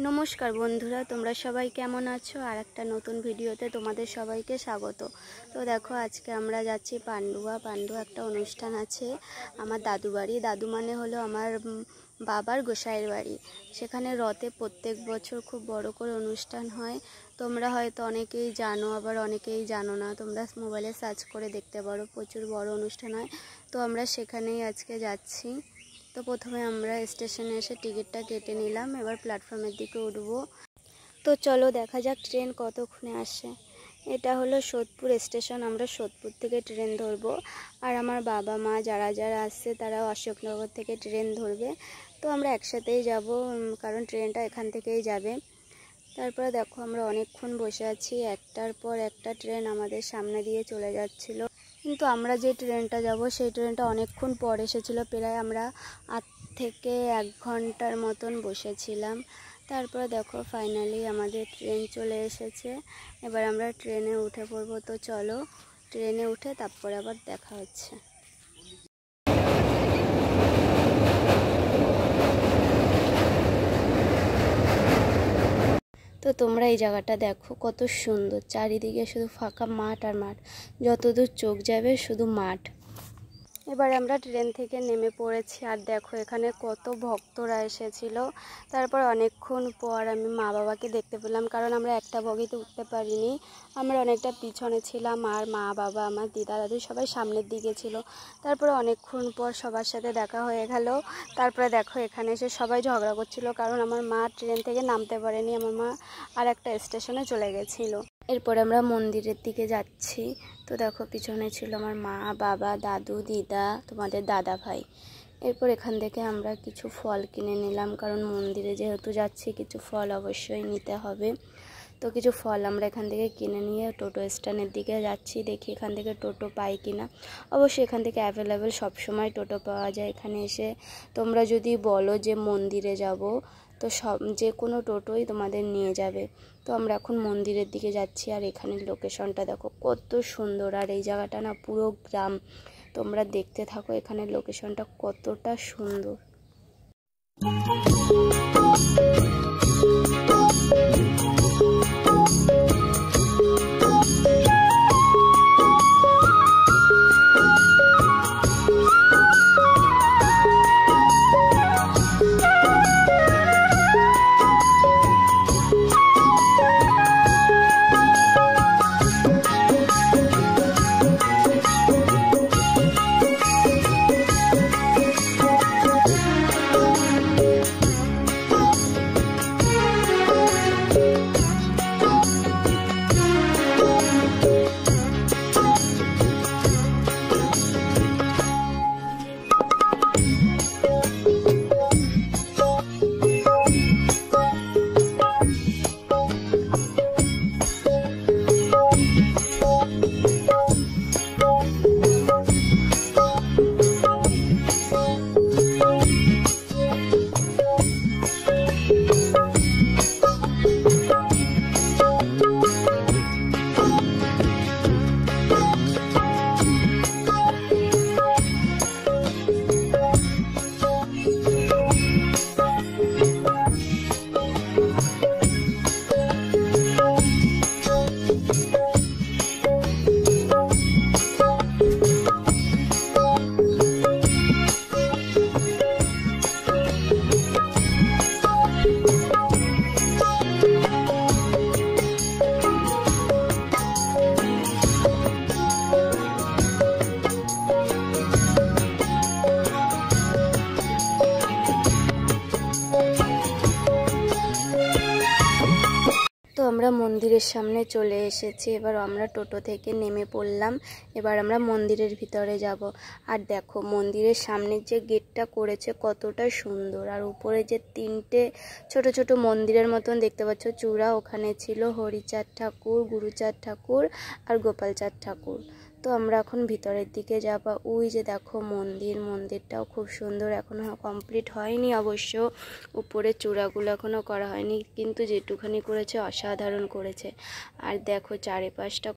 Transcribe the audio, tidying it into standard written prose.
নমস্কার বন্ধুরা, তোমরা সবাই কেমন আছো? আর একটা নতুন ভিডিওতে তোমাদের সবাইকে স্বাগত। তো দেখো, আজকে আমরা যাচ্ছি পান্ডুয়া একটা অনুষ্ঠান আছে আমার দাদু বাড়ি। দাদু মানে হলো আমার বাবার গোসাইয়ের বাড়ি। সেখানে রথে প্রত্যেক বছর খুব বড় করে অনুষ্ঠান হয়। তোমরা হয়তো অনেকেই জানো, আবার অনেকেই জানো না। তোমরা মোবাইলে সার্চ করে দেখতে পারো, প্রচুর বড় অনুষ্ঠান হয়। তো আমরা সেখানেই আজকে যাচ্ছি। তো প্রথমে আমরা স্টেশনে এসে টিকিটটা কেটে নিলাম, এবার প্ল্যাটফর্মের দিকে উঠবো। তো চলো দেখা যাক ট্রেন কতক্ষণে আসে। এটা হলো সোদপুর স্টেশন, আমরা সোদপুর থেকে ট্রেন ধরবো। আর আমার বাবা মা যারা যারা আসছে তারাও অশোকনগর থেকে ট্রেন ধরবে। তো আমরা একসাথেই যাব, কারণ ট্রেনটা এখান থেকেই যাবে। তারপরে দেখো, আমরা অনেকক্ষণ বসে আছি, একটার পর একটা ট্রেন আমাদের সামনে দিয়ে চলে যাচ্ছিল। কিন্তু আমরা যে ট্রেনটা যাব সেই ট্রেনটা অনেকক্ষণ পর এসেছিল, প্রায় আমরা 8 থেকে 1 ঘন্টার মতন বসেছিলাম। তারপরে দেখো ফাইনালি আমাদের ট্রেন চলে এসেছে। এবার আমরা ট্রেনে উঠে পড়বো। তো চলো ট্রেনে উঠে তারপরে আবার দেখা হচ্ছে। তো তোমরা এই জায়গাটা দেখো কত সুন্দর, চারিদিকে শুধু ফাঁকা মাঠ আর মাঠ, যতদূর চোখ যাবে শুধু মাঠ। এবার আমরা ট্রেন থেকে নেমে পড়েছি, আর দেখো এখানে কত ভক্তরা এসেছিল। তারপর অনেকক্ষণ পর আমি মা বাবাকে দেখতে পেলাম, কারণ আমরা একটা বগিতে উঠতে পারিনি, আমরা অনেকটা পিছনে ছিলাম। আর মা বাবা, আমার দিদা দাদু সবাই সামনের দিকে ছিল। তারপরে অনেকক্ষণ পর সবার সাথে দেখা হয়ে গেল। তারপরে দেখো এখানে এসে সবাই ঝগড়া করছিল, কারণ আমার মা ট্রেন থেকে নামতে পারেনি, আমার মা আর একটা স্টেশনে চলে গেছিলো। এরপরে আমরা মন্দিরের দিকে যাচ্ছি। তো দেখো পিছনে ছিল আমার মা বাবা দাদু দিদা, তোমাদের দাদা ভাই। এরপর এখান থেকে আমরা কিছু ফল কিনে নিলাম, কারণ মন্দিরে যেহেতু যাচ্ছি কিছু ফল অবশ্যই নিতে হবে। তো কিছু ফল আমরা এখান থেকে কিনে নিয়ে টোটো স্ট্যান্ডের দিকে যাচ্ছি, দেখি এখান থেকে টোটো পাই কিনা। অবশ্যই এখান থেকে অ্যাভেলেবেল সবসময় টোটো পাওয়া যায়। এখানে এসে তোমরা যদি বলো যে মন্দিরে যাব, তো যে কোনো টোটোই তোমাদের নিয়ে যাবে। তো আমরা এখন মন্দিরের দিকে যাচ্ছি, আর এখানের লোকেশনটা দেখো কত সুন্দর। আর এই জায়গাটা না পুরো গ্রাম, তোমরা দেখতে থাকো এখানের লোকেশনটা কতটা সুন্দর। তো আমরা মন্দিরের সামনে চলে এসেছি, এবার আমরা টোটো থেকে নেমে পড়লাম। এবার আমরা মন্দিরের ভিতরে যাব। আর দেখো মন্দিরের সামনে যে গেটটা করেছে কতটা সুন্দর, আর উপরে যে 3টে ছোট ছোট মন্দিরের মতন দেখতে পাচ্ছ চূড়া, ওখানে ছিল হরিচাঁদ ঠাকুর, গুরুচাঁদ ঠাকুর আর গোপালচাঁদ ঠাকুর। তো আমরা এখন ভিতরের দিকে যাব। ওই যে দেখো মন্দিরটাও খুব সুন্দর, এখনো কমপ্লিট হয়নি অবশ্য, উপরে চূড়াগুলো এখনো করা হয়নি, কিন্তু যেটুখানি করেছে অসাধারণ করেছে। আর দেখো চারিপাশটা